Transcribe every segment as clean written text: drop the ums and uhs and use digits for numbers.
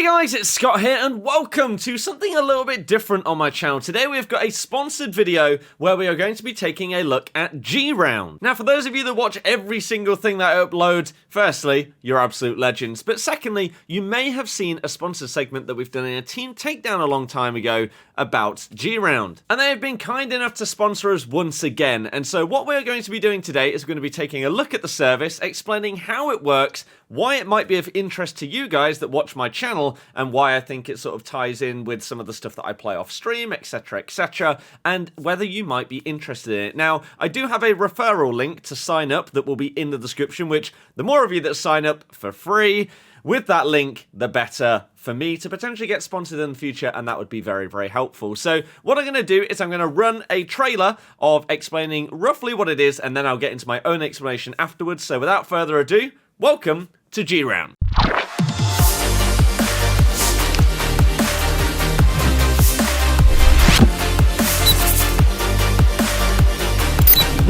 guys, it's Scott here and welcome to something a little bit different on my channel. Today we've got a sponsored video where we are going to be taking a look at G.Round. Now for those of you that watch every single thing that I upload, firstly, you're absolute legends. But secondly, you may have seen a sponsored segment that we've done in a team takedown a long time ago about G.Round. And they have been kind enough to sponsor us once again. And so what we're going to be doing today is we're going to be taking a look at the service, explaining how it works, why it might be of interest to you guys that watch my channel, and why I think it sort of ties in with some of the stuff that I play off stream, etc, and whether you might be interested in it. Now, I do have a referral link to sign up that will be in the description, which the more of you that sign up for free, with that link, the better for me to potentially get sponsored in the future, and that would be very, very helpful. So what I'm going to do is I'm going to run a trailer of explaining roughly what it is, and then I'll get into my own explanation afterwards. So without further ado, welcome to G.Round.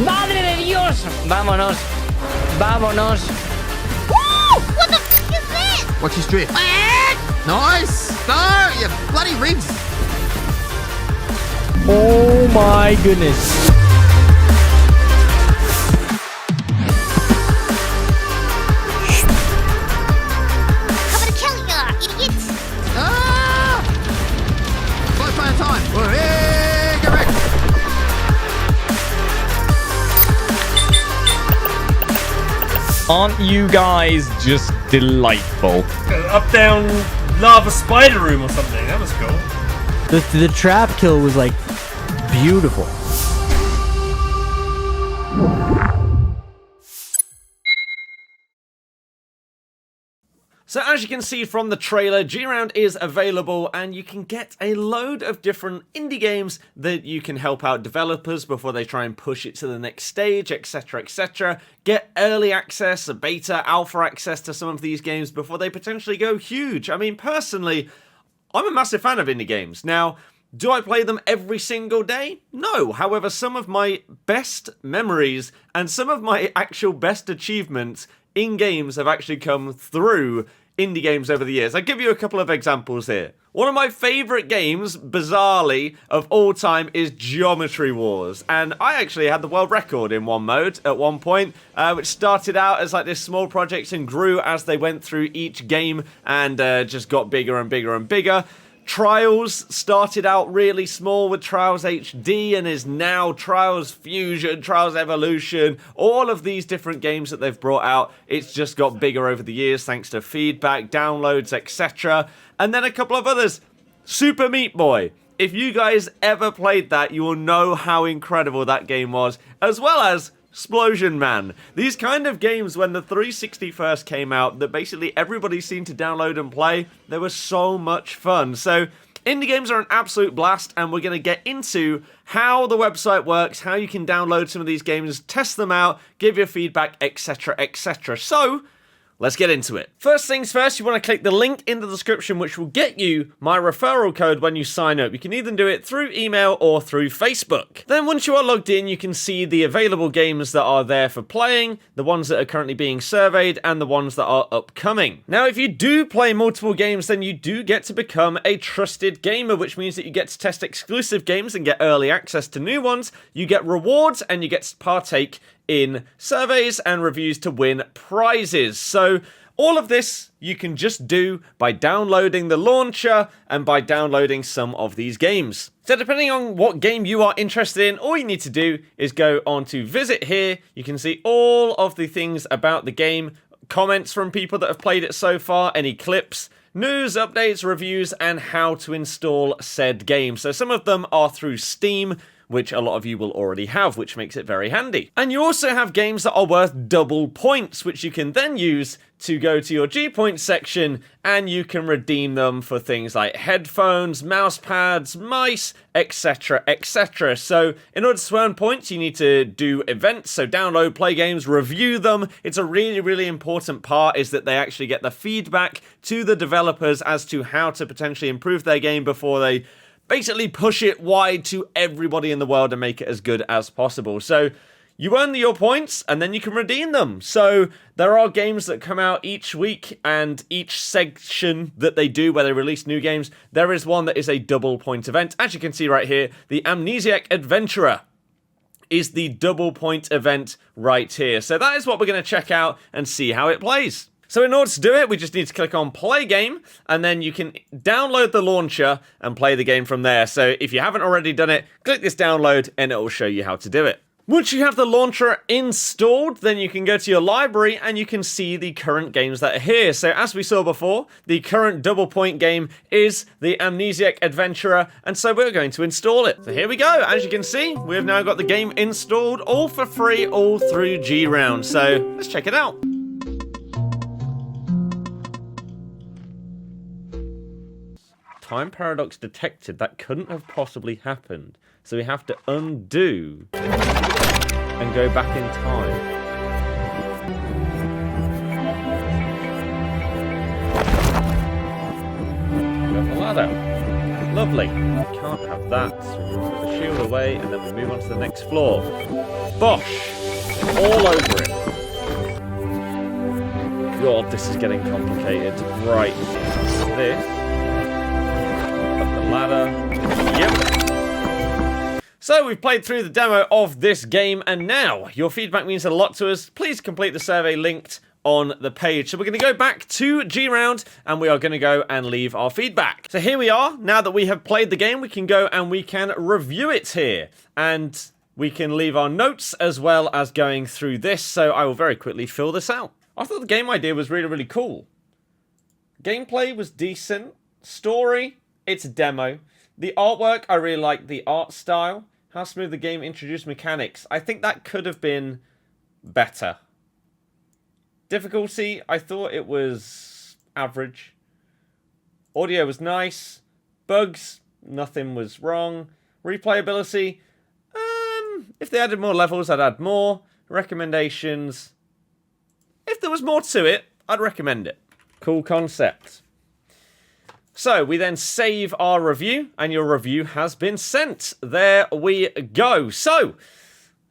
¡Madre de Dios! Vámonos. Vámonos. Woo! What the f is this? Watch his drift. Nice! No! You bloody rigs! Oh my goodness. I'm gonna kill you, idiots! Ah! Slow play of time. Oh, hey, get wrecked. Aren't you guys just delightful? Up down lava spider room or something. That was cool. The trap kill was like beautiful. So as you can see from the trailer, G.Round is available and you can get a load of different indie games that you can help out developers before they try and push it to the next stage, etc. Get early access, beta, alpha access to some of these games before they potentially go huge. I mean, personally, I'm a massive fan of indie games. Now, do I play them every single day? No. However, some of my best memories and some of my actual best achievements in games have actually come through indie games over the years. I'll give you a couple of examples here. One of my favourite games, bizarrely, of all time is Geometry Wars. And I actually had the world record in one mode at one point, which started out as like this small project and grew as they went through each game and just got bigger and bigger and bigger. Trials started out really small with Trials HD and is now Trials Fusion, Trials Evolution, all of these different games that they've brought out. It's just got bigger over the years thanks to feedback, downloads, etc. And then a couple of others. Super Meat Boy. If you guys ever played that, you will know how incredible that game was, as well as Explosion Man. These kind of games, when the 360 first came out, that basically everybody seemed to download and play, they were so much fun. So indie games are an absolute blast, and we're going to get into how the website works, how you can download some of these games, test them out, give your feedback, etc. So let's get into it. First things first, you want to click the link in the description which will get you my referral code when you sign up. You can either do it through email or through Facebook. Then once you are logged in, you can see the available games that are there for playing, the ones that are currently being surveyed, and the ones that are upcoming. Now, if you do play multiple games, then you do get to become a trusted gamer, which means that you get to test exclusive games and get early access to new ones. You get rewards and you get to partake in surveys and reviews to win prizes. So all of this you can just do by downloading the launcher and by downloading some of these games. So depending on what game you are interested in, all you need to do is go on to visit here. You can see all of the things about the game, comments from people that have played it so far, any clips, news, updates, reviews, and how to install said game. So some of them are through Steam, which a lot of you will already have, which makes it very handy. And you also have games that are worth double points, which you can then use to go to your G-Point section, and you can redeem them for things like headphones, mouse pads, mice, etc. So in order to earn points, you need to do events, so download, play games, review them. It's a really important part is that they actually get the feedback to the developers as to how to potentially improve their game before they basically push it wide to everybody in the world and make it as good as possible. So you earn your points and then you can redeem them. So there are games that come out each week, and each section that they do where they release new games, there is one that is a double point event. As you can see right here, the Amnesiac Adventurer is the double point event right here. So that is what we're going to check out and see how it plays. So in order to do it, we just need to click on play game, and then you can download the launcher and play the game from there. So if you haven't already done it, click this download and it will show you how to do it. Once you have the launcher installed, then you can go to your library and you can see the current games that are here. So as we saw before, the current double point game is the Amnesiac Adventurer, and so we're going to install it. So here we go. As you can see, we've now got the game installed, all for free, all through G.Round. So let's check it out. Time paradox detected. That couldn't have possibly happened. So we have to undo and go back in time. Got the ladder. Lovely. Can't have that. So we can put the shield away and then we move on to the next floor. Bosh! All over it. God, this is getting complicated. Right. This. Up the ladder. Yep. So we've played through the demo of this game, and now your feedback means a lot to us. Please complete the survey linked on the page. So we're going to go back to G.Round, and we are going to go and leave our feedback. So here we are. Now that we have played the game, we can go and we can review it here. And we can leave our notes as well as going through this. So I will very quickly fill this out. I thought the game idea was really, really cool. Gameplay was decent. Story, it's a demo. The artwork, I really like the art style. How smooth the game introduced mechanics. I think that could have been better. Difficulty, I thought it was average. Audio was nice. Bugs, nothing was wrong. Replayability, if they added more levels, I'd add more. Recommendations, if there was more to it, I'd recommend it. Cool concept. So we then save our review, and your review has been sent. There we go. So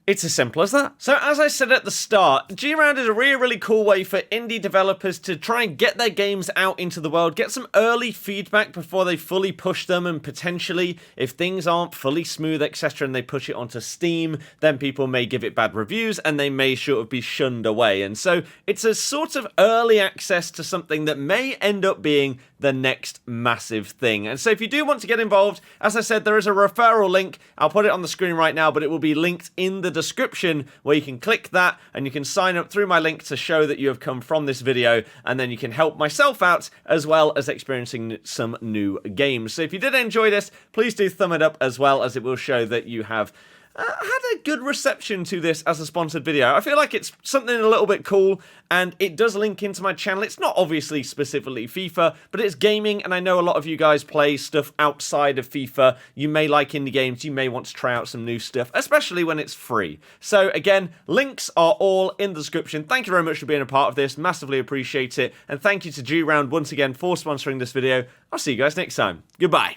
it's as simple as that. So as I said at the start, G.Round is a really, really cool way for indie developers to try and get their games out into the world, get some early feedback before they fully push them, and potentially, if things aren't fully smooth, etc., and they push it onto Steam, then people may give it bad reviews, and they may sort of be shunned away. And so it's a sort of early access to something that may end up being the next massive thing. And so if you do want to get involved, as I said, there is a referral link. I'll put it on the screen right now, but it will be linked in the description, where you can click that and you can sign up through my link to show that you have come from this video, and then you can help myself out as well as experiencing some new games. So if you did enjoy this, please do thumb it up, as well as it will show that you have had a good reception to this as a sponsored video. I feel like it's something a little bit cool, and it does link into my channel. It's not obviously specifically FIFA, but it's gaming, and I know a lot of you guys play stuff outside of FIFA. You may like indie games, you may want to try out some new stuff, especially when it's free. So again, links are all in the description. Thank you very much for being a part of this, massively appreciate it, and thank you to G.Round once again for sponsoring this video. I'll see you guys next time. Goodbye.